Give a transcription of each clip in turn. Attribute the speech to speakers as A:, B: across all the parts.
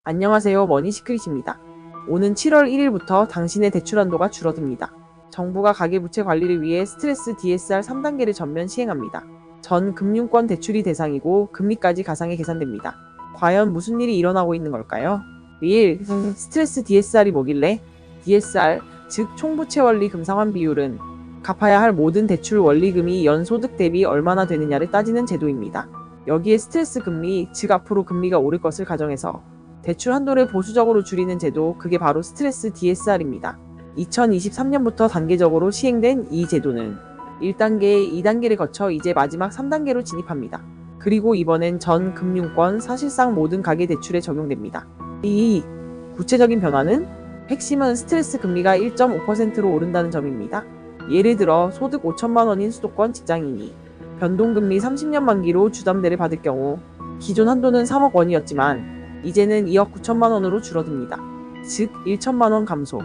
A: 안녕하세요. 머니시크릿입니다. 오는 7월 1일부터 당신의 대출 한도가 줄어듭니다. 정부가 가계부채 관리를 위해 스트레스 DSR 3단계를 전면 시행합니다. 전 금융권 대출이 대상이고 금리까지 가상에 계산됩니다. 과연 무슨 일이 일어나고 있는 걸까요? 1. 스트레스 DSR이 뭐길래? DSR, 즉 총부채 원리 금상환 비율은 갚아야 할 모든 대출 원리금이 연소득 대비 얼마나 되느냐를 따지는 제도입니다. 여기에 스트레스 금리, 즉 앞으로 금리가 오를 것을 가정해서 대출 한도를 보수적으로 줄이는 제도, 그게 바로 스트레스 DSR입니다. 2023년부터 단계적으로 시행된 이 제도는 1단계, 2단계를 거쳐 이제 마지막 3단계로 진입합니다. 그리고 이번엔 전 금융권 사실상 모든 가계대출에 적용됩니다. 이 구체적인 변화는 핵심은 스트레스 금리가 1.5%로 오른다는 점입니다. 예를 들어 소득 5천만 원인 수도권 직장인이 변동금리 30년 만기로 주담대를 받을 경우 기존 한도는 3억 원이었지만 이제는 2억 9천만 원으로 줄어듭니다. 즉 1천만 원 감소.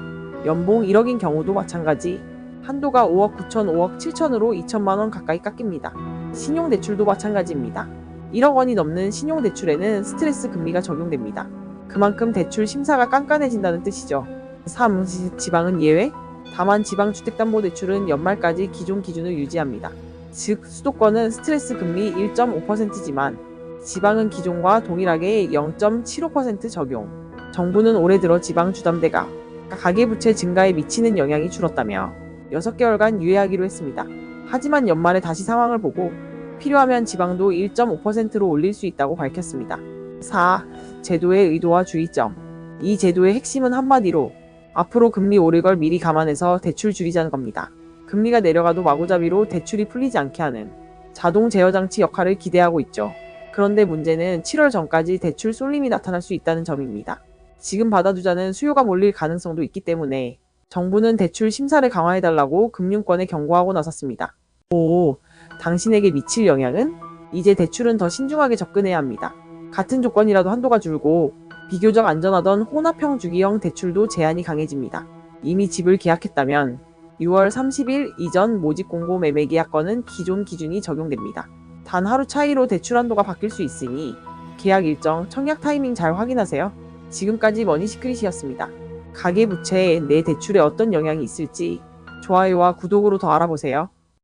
A: 연봉 1억인 경우도 마찬가지. 한도가 5억 9천, 5억 7천으로 2천만 원 가까이 깎입니다. 신용대출도 마찬가지입니다. 1억 원이 넘는 신용대출에는 스트레스 금리가 적용됩니다. 그만큼 대출 심사가 깐깐해진다는 뜻이죠. 3. 지방은 예외? 다만 지방주택담보대출은 연말까지 기존 기준을 유지합니다. 즉 수도권은 스트레스 금리 1.5%지만 지방은 기존과 동일하게 0.75% 적용. 정부는 올해 들어 지방주담대가 가계부채 증가에 미치는 영향이 줄었다며 6개월간 유예하기로 했습니다. 하지만 연말에 다시 상황을 보고 필요하면 지방도 1.5%로 올릴 수 있다고 밝혔습니다. 4. 제도의 의도와 주의점. 이 제도의 핵심은 한마디로 앞으로 금리 오를 걸 미리 감안해서 대출 줄이자는 겁니다. 금리가 내려가도 마구잡이로 대출이 풀리지 않게 하는 자동 제어장치 역할을 기대하고 있죠. 그런데 문제는 7월 전까지 대출 쏠림이 나타날 수 있다는 점입니다. 지금 받아두자는 수요가 몰릴 가능성도 있기 때문에 정부는 대출 심사를 강화해달라고 금융권에 경고하고 나섰습니다. 5. 당신에게 미칠 영향은? 이제 대출은 더 신중하게 접근해야 합니다. 같은 조건이라도 한도가 줄고 비교적 안전하던 혼합형 주기형 대출도 제한이 강해집니다. 이미 집을 계약했다면 6월 30일 이전 모집 공고 매매 계약권은 기존 기준이 적용됩니다. 단 하루 차이로 대출 한도가 바뀔 수 있으니 계약 일정, 청약 타이밍 잘 확인하세요. 지금까지 머니시크릿이었습니다. 가계부채에 내 대출에 어떤 영향이 있을지 좋아요와 구독으로 더 알아보세요.